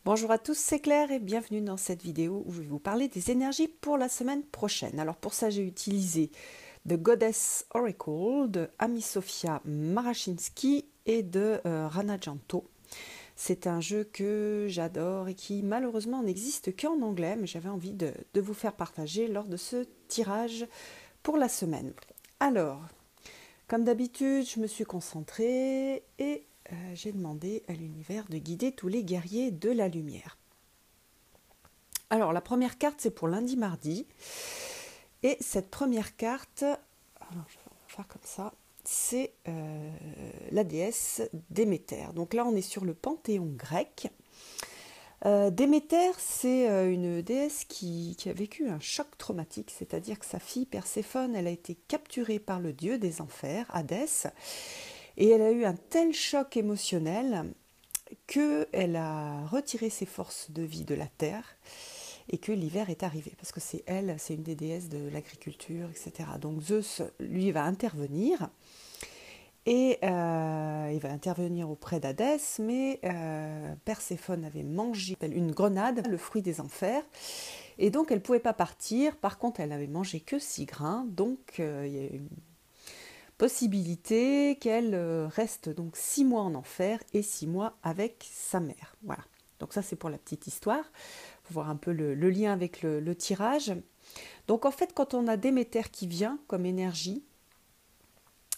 Bonjour à tous, c'est Claire et bienvenue dans cette vidéo où je vais vous parler des énergies pour la semaine prochaine. Alors pour ça, j'ai utilisé The Goddess Oracle de Ami Sofia Marashinsky et de Rana Janto. C'est un jeu que j'adore et qui malheureusement n'existe qu'en anglais, mais j'avais envie de vous faire partager lors de ce tirage pour la semaine. Alors, comme d'habitude, je me suis concentrée et j'ai demandé à l'univers de guider tous les guerriers de la lumière. Alors, la première carte, c'est pour lundi, mardi. Et cette première carte, alors je vais faire comme ça, c'est la déesse Déméter. Donc là, on est sur le panthéon grec. Déméter, c'est une déesse qui a vécu un choc traumatique, c'est-à-dire que sa fille Perséphone, elle a été capturée par le dieu des enfers, Hadès, et elle a eu un tel choc émotionnel qu'elle a retiré ses forces de vie de la terre et que l'hiver est arrivé, parce que c'est elle, c'est une des déesses de l'agriculture, etc. Donc Zeus, lui, va intervenir, et il va intervenir auprès d'Hadès, mais Perséphone avait mangé une grenade, le fruit des enfers, et donc elle ne pouvait pas partir. Par contre, elle n'avait mangé que 6 grains, donc il y a une possibilité qu'elle reste donc 6 mois en enfer et 6 mois avec sa mère. Voilà. Donc ça, c'est pour la petite histoire, pour voir un peu le lien avec le tirage. Donc en fait, quand on a Déméter qui vient comme énergie,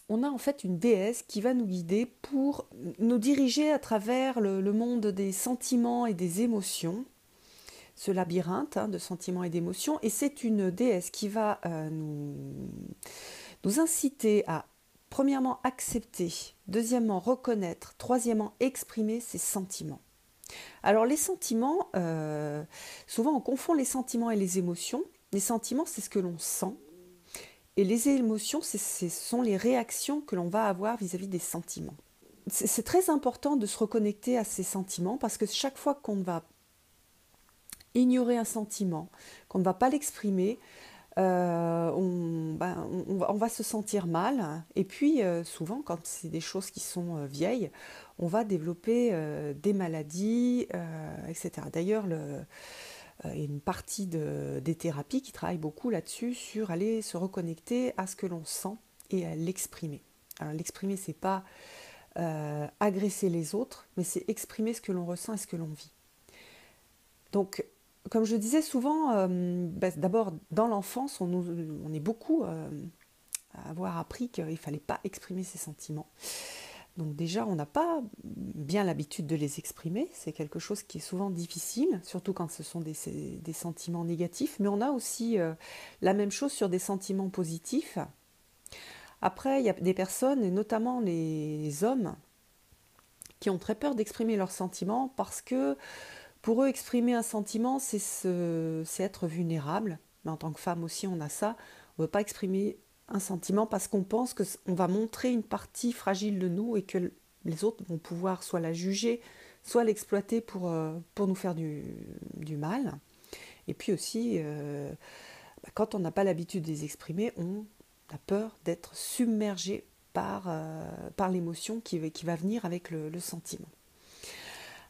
on a en fait une déesse qui va nous guider pour nous diriger à travers le monde des sentiments et des émotions, ce labyrinthe de sentiments et d'émotions. Et c'est une déesse qui va nous inciter à, premièrement, accepter, deuxièmement, reconnaître, troisièmement, exprimer ses sentiments. Alors les sentiments, souvent on confond les sentiments et les émotions. Les sentiments, c'est ce que l'on sent. Et les émotions, ce sont les réactions que l'on va avoir vis-à-vis des sentiments. C'est très important de se reconnecter à ces sentiments parce que chaque fois qu'on va ignorer un sentiment, qu'on ne va pas l'exprimer, on va se sentir mal. Et puis, souvent, quand c'est des choses qui sont vieilles, on va développer des maladies, etc. D'ailleurs, il y a une partie des thérapies qui travaillent beaucoup là-dessus, sur aller se reconnecter à ce que l'on sent et à l'exprimer. Alors, l'exprimer, c'est pas agresser les autres, mais c'est exprimer ce que l'on ressent et ce que l'on vit. Donc, comme je disais souvent, d'abord dans l'enfance, on est beaucoup à avoir appris qu'il ne fallait pas exprimer ses sentiments. Donc déjà, on n'a pas bien l'habitude de les exprimer, c'est quelque chose qui est souvent difficile, surtout quand ce sont des sentiments négatifs, mais on a aussi la même chose sur des sentiments positifs. Après, il y a des personnes, et notamment les hommes, qui ont très peur d'exprimer leurs sentiments parce que pour eux, exprimer un sentiment, c'est être vulnérable. Mais en tant que femme aussi, on a ça. On ne veut pas exprimer un sentiment parce qu'on pense qu'on va montrer une partie fragile de nous et que les autres vont pouvoir soit la juger, soit l'exploiter pour nous faire du mal. Et puis aussi, quand on n'a pas l'habitude de les exprimer, on a peur d'être submergé par l'émotion qui va venir avec le sentiment.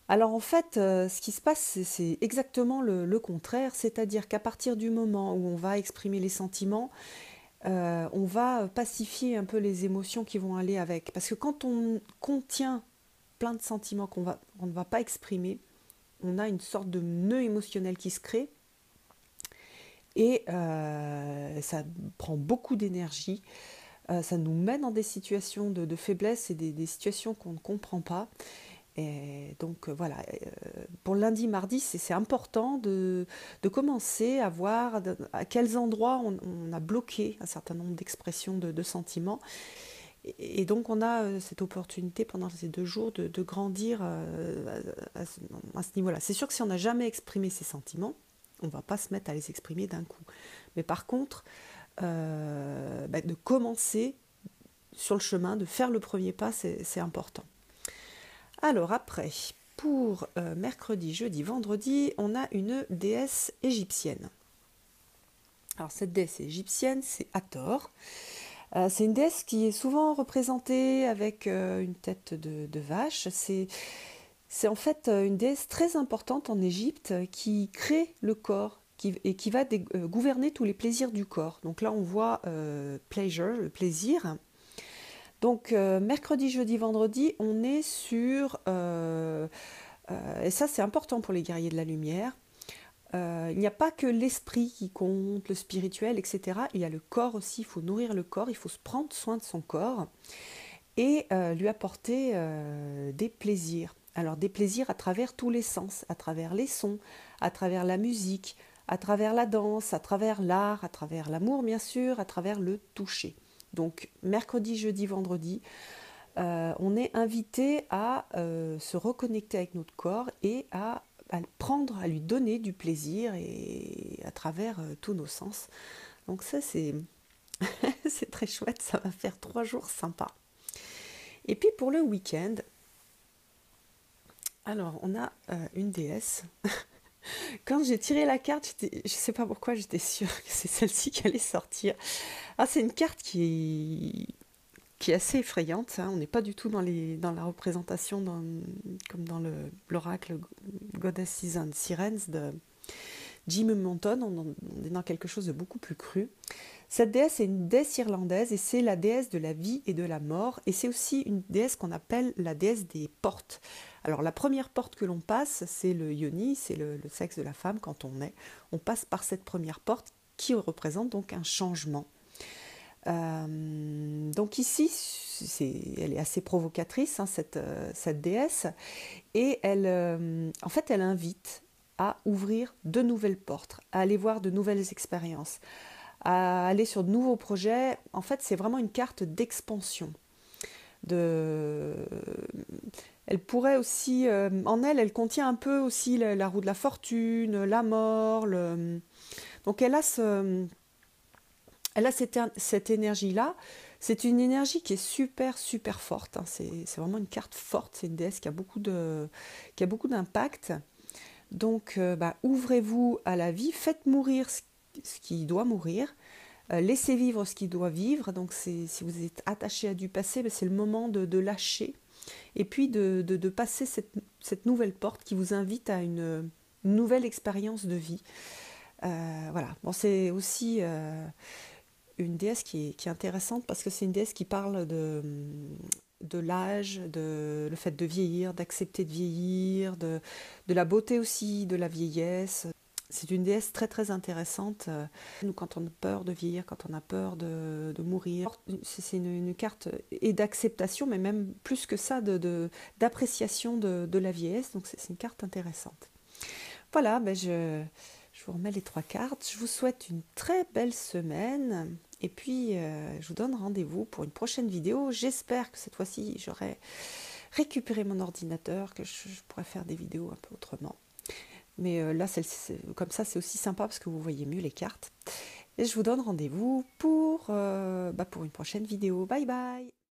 Alors en fait, ce qui se passe, c'est exactement le contraire, c'est-à-dire qu'à partir du moment où on va exprimer les sentiments, on va pacifier un peu les émotions qui vont aller avec. Parce que quand on contient plein de sentiments qu'on ne va pas exprimer, on a une sorte de nœud émotionnel qui se crée et ça prend beaucoup d'énergie. Ça nous met dans des situations de faiblesse et des situations qu'on ne comprend pas. Et donc voilà, pour lundi, mardi, c'est important de commencer à voir à quels endroits on a bloqué un certain nombre d'expressions de sentiments. Et donc on a cette opportunité pendant ces 2 jours de grandir à ce niveau-là. C'est sûr que si on n'a jamais exprimé ses sentiments, on ne va pas se mettre à les exprimer d'un coup. Mais par contre, de commencer sur le chemin, de faire le premier pas, c'est important. Alors après, pour mercredi, jeudi, vendredi, on a une déesse égyptienne. Alors cette déesse égyptienne, c'est Hathor. C'est une déesse qui est souvent représentée avec une tête de vache. C'est C'est en fait une déesse très importante en Égypte qui crée le corps et qui va gouverner tous les plaisirs du corps. Donc là, on voit pleasure, le plaisir. Donc mercredi, jeudi, vendredi, on est sur... et ça, c'est important pour les guerriers de la lumière. Il n'y a pas que l'esprit qui compte, le spirituel, etc. Il y a le corps aussi, il faut nourrir le corps, il faut se prendre soin de son corps et lui apporter des plaisirs. Alors des plaisirs à travers tous les sens, à travers les sons, à travers la musique, à travers la danse, à travers l'art, à travers l'amour bien sûr, à travers le toucher. Donc mercredi, jeudi, vendredi, on est invité à se reconnecter avec notre corps et à le prendre, à lui donner du plaisir et à travers tous nos sens. Donc ça c'est c'est très chouette, ça va faire 3 jours sympas. Et puis pour le week-end, alors on a une déesse. Quand j'ai tiré la carte, je ne sais pas pourquoi, j'étais sûre que c'est celle-ci qui allait sortir. Ah, c'est une carte qui est assez effrayante, hein. On n'est pas du tout dans la représentation comme dans l'oracle Goddesses and Sirens de Jim Monton. On est dans quelque chose de beaucoup plus cru. Cette déesse est une déesse irlandaise et c'est la déesse de la vie et de la mort. Et c'est aussi une déesse qu'on appelle la déesse des portes. Alors la première porte que l'on passe, c'est le yoni, c'est le sexe de la femme quand on naît. On passe par cette première porte qui représente donc un changement. Donc ici, elle est assez provocatrice, hein, cette déesse, et en fait, elle invite à ouvrir de nouvelles portes, à aller voir de nouvelles expériences, à aller sur de nouveaux projets. En fait, c'est vraiment une carte d'expansion. Elle pourrait aussi, en elle, elle contient un peu aussi la roue de la fortune, la mort. Donc elle a cette énergie-là. C'est une énergie qui est super, super forte, hein. C'est vraiment une carte forte. C'est une déesse qui a beaucoup d'impact. Donc, ouvrez-vous à la vie. Faites mourir ce qui doit mourir. Laissez vivre ce qui doit vivre. Donc, si vous êtes attaché à du passé, c'est le moment de lâcher. Et puis, de passer cette nouvelle porte qui vous invite à une nouvelle expérience de vie. Voilà. Bon, c'est aussi... une déesse qui est intéressante parce que c'est une déesse qui parle de l'âge, de le fait de vieillir, d'accepter de vieillir, de la beauté aussi, de la vieillesse. C'est une déesse très très intéressante. Nous, quand on a peur de vieillir, quand on a peur de mourir, c'est une carte et d'acceptation, mais même plus que ça, d'appréciation de la vieillesse. Donc c'est une carte intéressante. Voilà, je vous remets les 3 cartes. Je vous souhaite une très belle semaine. Et puis, je vous donne rendez-vous pour une prochaine vidéo. J'espère que cette fois-ci, j'aurai récupéré mon ordinateur, que je pourrai faire des vidéos un peu autrement. Mais là, comme ça, c'est aussi sympa parce que vous voyez mieux les cartes. Et je vous donne rendez-vous pour une prochaine vidéo. Bye bye!